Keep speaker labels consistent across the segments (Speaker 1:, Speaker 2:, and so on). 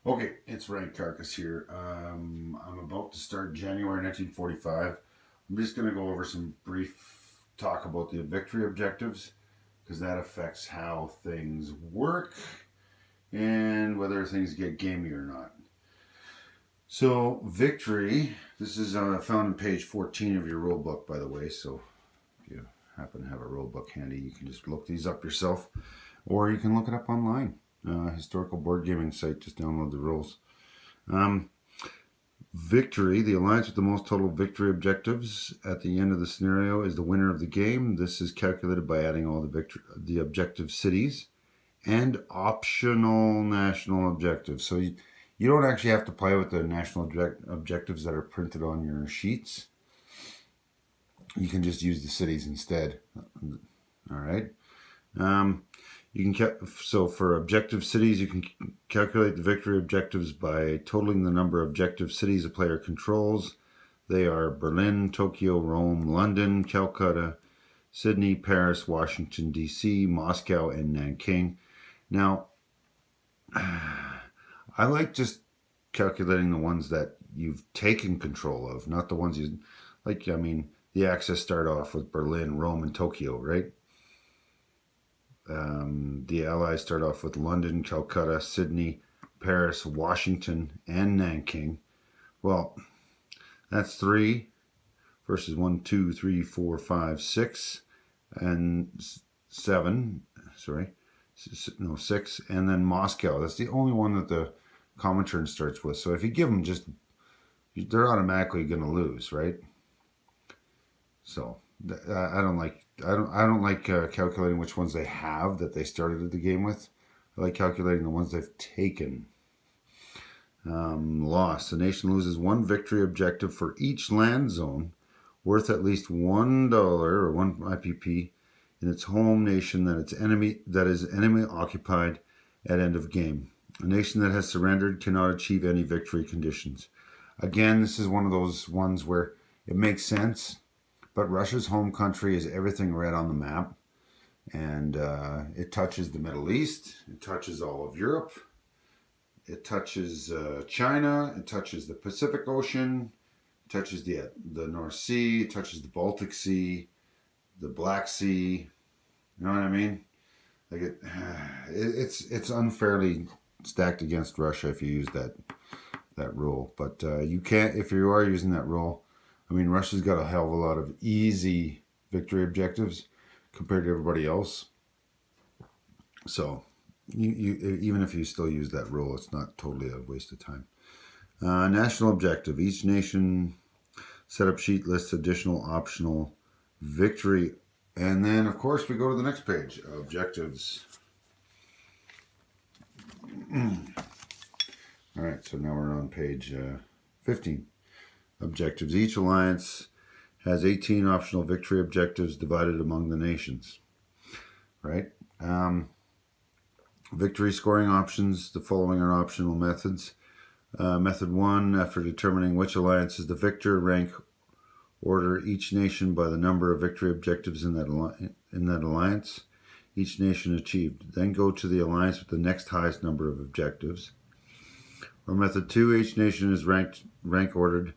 Speaker 1: Okay, it's Rank Carcass here. I'm about to start January 1945. I'm just going to go over some brief talk about the victory objectives because that affects how things work and whether things get gamey or not. So, victory, this is found on page 14 of your rule book, by the way. So, if you happen to have a rule book handy, you can just look these up yourself or you can look it up online. Historical board gaming site, just download the rules. Um, Victory, the alliance with the most total victory objectives at the end of the scenario is the winner of the game. This is calculated by adding all the objective cities and optional national objectives. So you don't actually have to play with the national objectives that are printed on your sheets. You can just use the cities instead. All right. Um, you can so for objective cities, you can calculate the victory objectives by totaling the number of objective cities a player controls. They are Berlin, Tokyo, Rome, London, Calcutta, Sydney, Paris, Washington, D.C., Moscow, and Nanking. Now, I like just calculating the ones that you've taken control of, not the ones you like. I mean, the Axis start off with Berlin, Rome, and Tokyo, right? The Allies start off with London, Calcutta, Sydney, Paris, Washington, and Nanking. Well, that's three versus 1, 2, 3, 4, 5, 6, and 7. Sorry, no, 6, and then Moscow. That's the only one that the Comintern starts with. So if you give them just, they're automatically going to lose, right? So I don't like calculating which ones they have that they started the game with. I like calculating the ones they've taken. Loss. The nation loses one victory objective for each land zone worth at least $1 or 1 IPP in its home nation that is enemy occupied at end of game. A nation that has surrendered cannot achieve any victory conditions. Again, this is one of those ones where it makes sense, but Russia's home country is everything red on the map, and it touches the Middle East, it touches all of Europe, it touches China, it touches the Pacific Ocean, it touches the North Sea, it touches the Baltic Sea, the Black Sea. You know what I mean? Like it's unfairly stacked against Russia if you use that rule. But you can't if you are using that rule. I mean, Russia's got a hell of a lot of easy victory objectives compared to everybody else. So you even if you still use that rule, it's not totally a waste of time. National objective. Each nation setup sheet lists additional optional victory. And then, of course, we go to the next page, objectives. All right, so now we're on page 15. Objectives. Each alliance has 18 optional victory objectives divided among the nations. Right? Victory scoring options. The following are optional methods. Method 1, after determining which alliance is the victor, rank order each nation by the number of victory objectives in that alliance each nation achieved. Then go to the alliance with the next highest number of objectives. Or method 2, each nation is rank ordered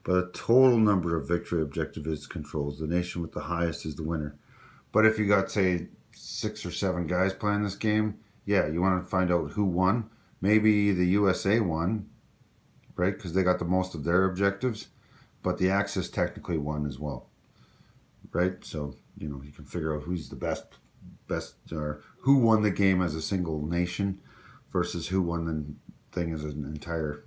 Speaker 1: by the total number of victory objectives controls. The nation with the highest is the winner. But if you got, say, 6 or 7 guys playing this game, yeah, you want to find out who won. Maybe the USA won, right? Because they got the most of their objectives. But the Axis technically won as well, right? So, you can figure out who's the best, or who won the game as a single nation versus who won the thing as an entire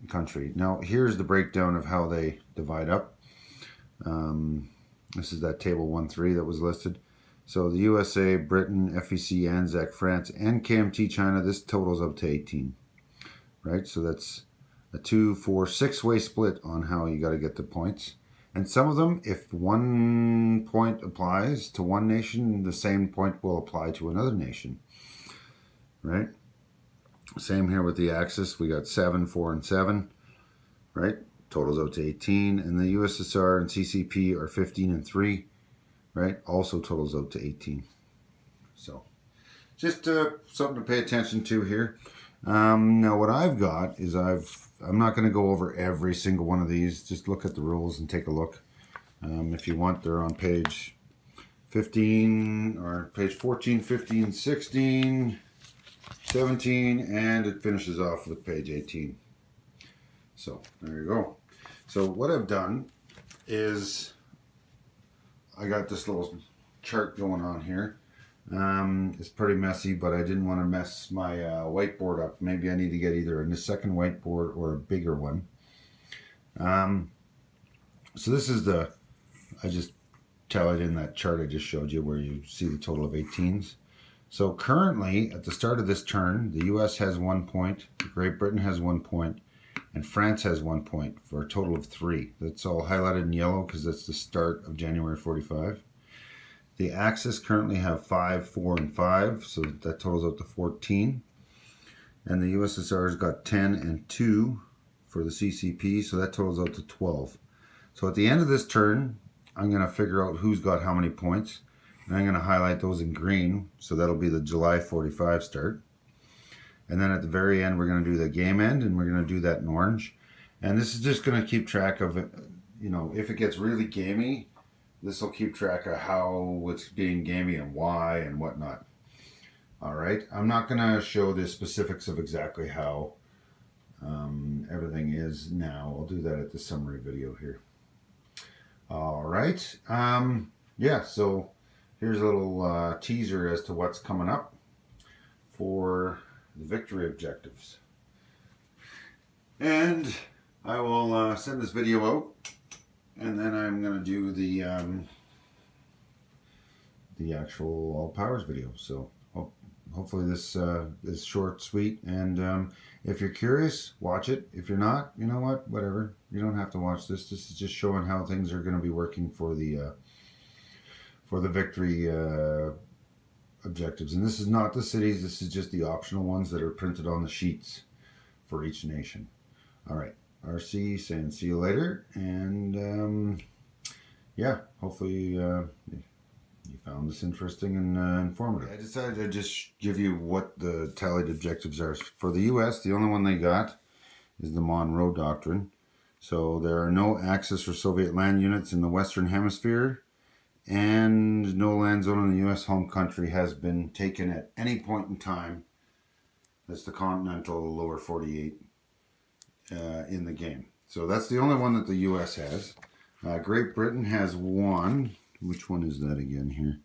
Speaker 1: country. Now, here's the breakdown of how they divide up. This is that table 1-3 that was listed. So the USA, Britain, FEC, ANZAC, France, and KMT China, this totals up to 18, right? So that's a 2, 4, 6-way split on how you got to get the points. And some of them, if 1 point applies to one nation, the same point will apply to another nation, right? Same here with the Axis. We got 7, 4, and 7, right? Totals out to 18. And the USSR and CCP are 15 and 3, right? Also totals out to 18. So just something to pay attention to here. Now what I've got is I'm not going to go over every single one of these. Just look at the rules and take a look. If you want, they're on page 15 or page 14, 15, 16, 17, and it finishes off with page 18. So there you go. So what I've done is I got this little chart going on here. It's pretty messy, but I didn't want to mess my whiteboard up. Maybe I need to get either a second whiteboard or a bigger one. So this is I just tallied in that chart I just showed you where you see the total of 18s. So currently, at the start of this turn, the US has 1 point, Great Britain has 1 point, and France has 1 point for a total of 3. That's all highlighted in yellow because that's the start of January 45. The Axis currently have 5, 4, and 5, so that totals out to 14. And the USSR's got 10 and 2 for the CCP, so that totals out to 12. So at the end of this turn, I'm going to figure out who's got how many points. And I'm going to highlight those in green, so that'll be the July 45 start. And then at the very end, we're going to do the game end, and we're going to do that in orange. And this is just going to keep track of it. You know, if it gets really gamey, this will keep track of how it's being gamey and why and whatnot. All right. I'm not going to show the specifics of exactly how everything is now. I'll do that at the summary video here. All right. Yeah, so here's a little teaser as to what's coming up for the victory objectives. And I will send this video out, and then I'm going to do the actual all powers video. So hopefully this is short, sweet, and if you're curious, watch it. If you're not, you know what, whatever. You don't have to watch this. This is just showing how things are going to be working for the victory objectives. And this is not the cities. This is just the optional ones that are printed on the sheets for each nation. All right. RC saying see you later, and yeah, hopefully you found this interesting and informative. I decided to just give you what the tallied objectives are. For the US, the only one they got is the Monroe Doctrine. So there are no Axis or Soviet land units in the Western Hemisphere, and no land zone in the US home country has been taken at any point in time. That's the continental lower 48 in the game. So that's the only one that the US has. Great Britain has 1. Which one is that again here?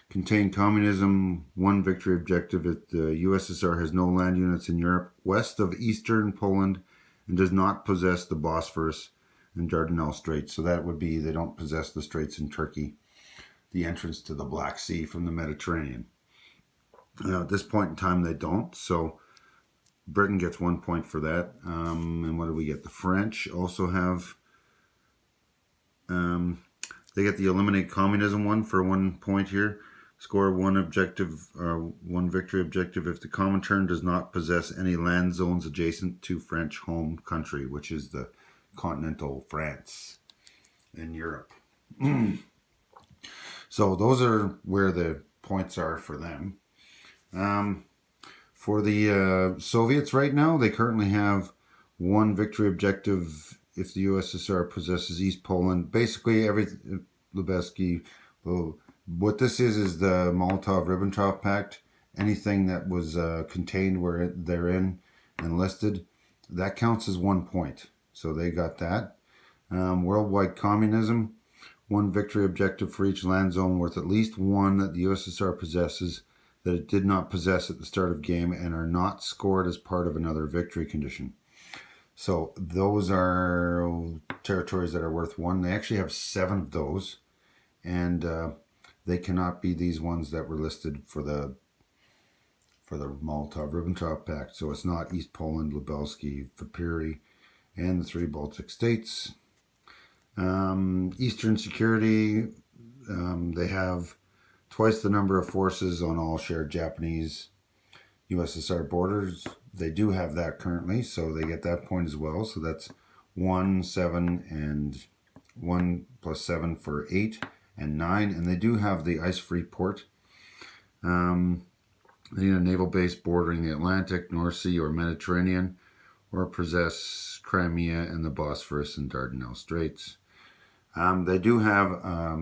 Speaker 1: Contain communism, 1 victory objective. The USSR has no land units in Europe west of eastern Poland and does not possess the Bosphorus and Dardanelles Straits. So that would be they don't possess the straits in Turkey, the entrance to the Black Sea from the Mediterranean. Now, at this point in time, they don't. So Britain gets 1 point for that. And what do we get? The French also have... they get the eliminate communism one for 1 point here. Score 1 objective, 1 victory objective if the Comintern does not possess any land zones adjacent to French home country, which is the continental France in Europe. So those are where the points are for them. For the Soviets right now, they currently have 1 victory objective if the USSR possesses East Poland. Basically, Lubeski, what this is the Molotov-Ribbentrop Pact. Anything that was contained where they're in and listed, that counts as 1 point. So they got that. Worldwide communism, 1 victory objective for each land zone worth at least 1 that the USSR possesses that it did not possess at the start of game and are not scored as part of another victory condition. So those are territories that are worth 1. They actually have 7 of those, and they cannot be these ones that were listed for the Molotov-Ribbentrop Pact. So it's not East Poland, Lubelski, Viperi, and the 3 Baltic states. Eastern security, they have twice the number of forces on all shared Japanese USSR borders. They do have that currently, so they get that point as well. So that's 1, 7, and 1 plus 7 for 8 and 9. And they do have the ice-free port. They need a naval base bordering the Atlantic, North Sea, or Mediterranean, or possess Crimea and the Bosphorus and Dardanelles Straits. They do have a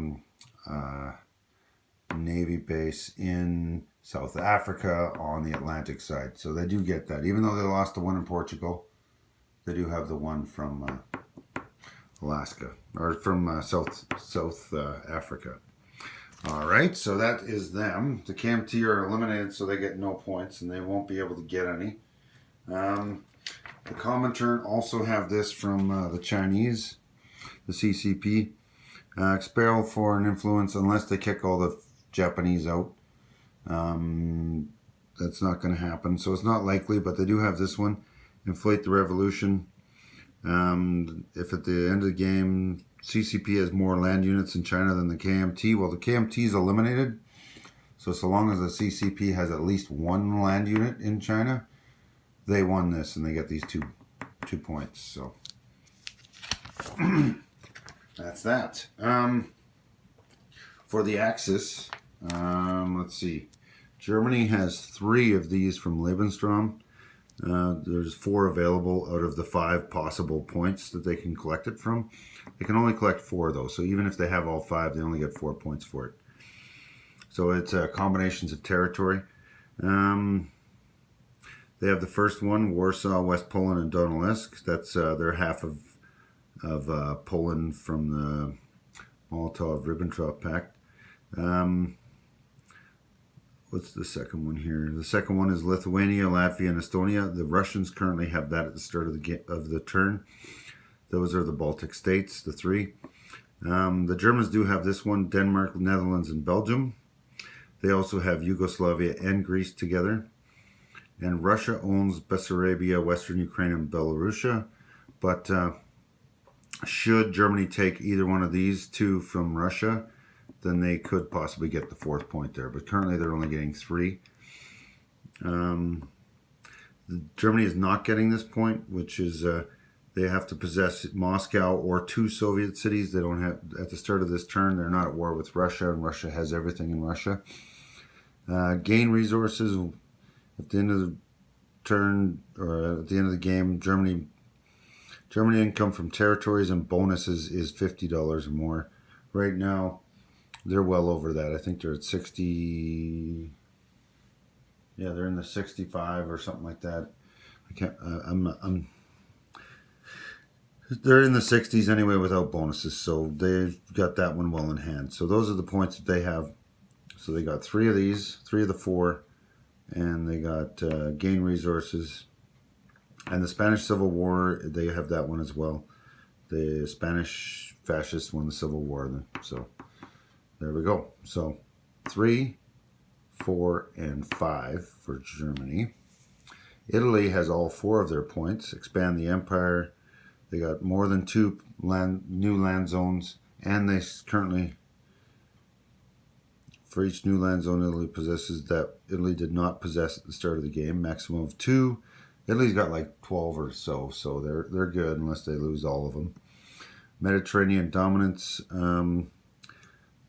Speaker 1: Navy base in South Africa on the Atlantic side, so they do get that. Even though they lost the one in Portugal, they do have the one from Alaska, or from South Africa. All right, so that is them. The KMT are eliminated, so they get no points, and they won't be able to get any. The Comintern also have this from the Chinese, the CCP. Expel foreign influence unless they kick all the Japanese out. That's not going to happen, so it's not likely, but they do have this one. Inflate the revolution. If at the end of the game CCP has more land units in China than the KMT, well, the KMT is eliminated. So long as the CCP has at least one land unit in China, they won this and they get these two points. So that's that. For the Axis, let's see. Germany has 3 of these from Lebensraum. There's 4 available out of the 5 possible points that they can collect it from. They can only collect 4 though, so even if they have all 5, they only get 4 points for it. So it's combinations of territory. They have the first one, Warsaw, West Poland, and Donetsk. That's they're half of Poland from the Molotov-Ribbentrop Pact. What's the second one here? The second one is Lithuania, Latvia, and Estonia. The Russians currently have that at the start of the turn. Those are the Baltic states, the 3. The Germans do have this one, Denmark, Netherlands, and Belgium. They also have Yugoslavia and Greece together. And Russia owns Bessarabia, Western Ukraine, and Belarusia. But should Germany take either one of these 2 from Russia, then they could possibly get the 4th point there. But currently they're only getting 3. Germany is not getting this point, which is they have to possess Moscow or 2 Soviet cities. They don't have, at the start of this turn, they're not at war with Russia, and Russia has everything in Russia. Gain resources at the end of the turn, or at the end of the game. Germany income from territories and bonuses is $50 or more. Right now, they're well over that. I think they're at 60. Yeah, they're in the 65 or something like that. I can't. They're in the 60s anyway without bonuses, so they've got that one well in hand. So those are the points that they have. So they got 3 of these, 3 of the 4, and they got gain resources. And the Spanish Civil War, they have that one as well. The Spanish fascists won the Civil War, so there we go. So 3, 4, and 5 for Germany. Italy has all 4 of their points. Expand the empire. They got more than 2 new land zones, and they currently, for each new land zone Italy possesses that Italy did not possess at the start of the game, maximum of 2. Italy's got like 12 or so, so they're good unless they lose all of them. Mediterranean dominance.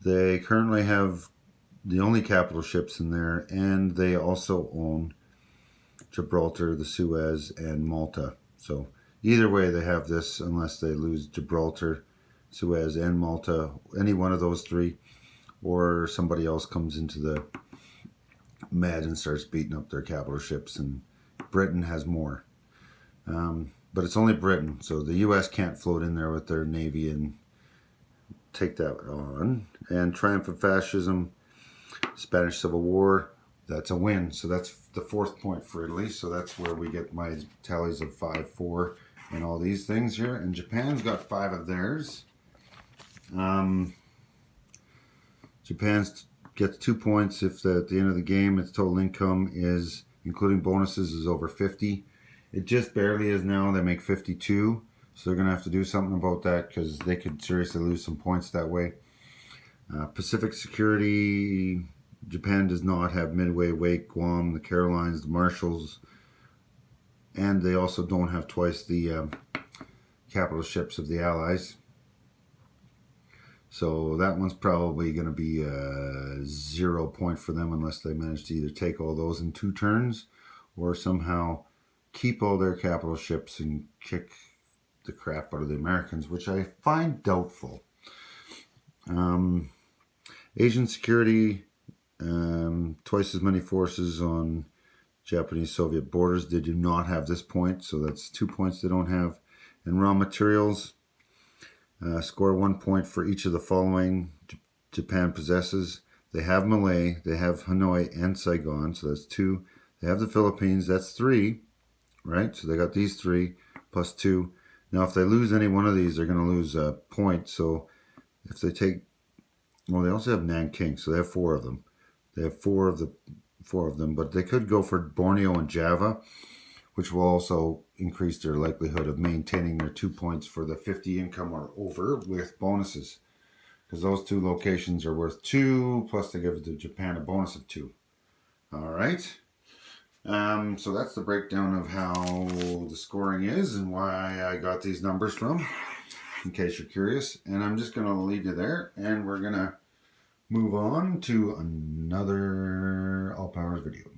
Speaker 1: They currently have the only capital ships in there, and they also own Gibraltar, the Suez, and Malta. So either way, they have this unless they lose Gibraltar, Suez, and Malta, any one of those 3, or somebody else comes into the Med and starts beating up their capital ships, and Britain has more. But it's only Britain, so the US can't float in there with their navy and take that on. And triumph of fascism, Spanish Civil War, that's a win. So that's the 4th point for Italy. So that's where we get my tallies of 5, 4, and all these things here. And Japan's got 5 of theirs. Japan gets 2 points if at the end of the game its total income is, including bonuses, is over 50. It just barely is now. They make 52. So they're going to have to do something about that, because they could seriously lose some points that way. Pacific security, Japan does not have Midway, Wake, Guam, the Carolines, the Marshalls, and they also don't have twice the capital ships of the Allies. So that one's probably going to be a 0 point for them unless they manage to either take all those in 2 turns or somehow keep all their capital ships and kick the crap out of the Americans, which I find doubtful. Asian security, twice as many forces on Japanese-Soviet borders. They do not have this point, so that's 2 points they don't have. And raw materials, score 1 point for each of the following Japan possesses. They have Malay, they have Hanoi and Saigon, so that's 2. They have the Philippines, that's 3, right? So they got these 3 plus 2. Now, if they lose any one of these, they're going to lose a point. So if they take, well, they also have Nanking, so they have 4 of them. They have 4 of them, but they could go for Borneo and Java, which will also increase their likelihood of maintaining their 2 points for the 50 income or over with bonuses. Because those 2 locations are worth 2, plus they give Japan a bonus of 2. All right. So that's the breakdown of how the scoring is and why I got these numbers from, in case you're curious. And I'm just going to leave you there, and we're going to move on to another All Powers video.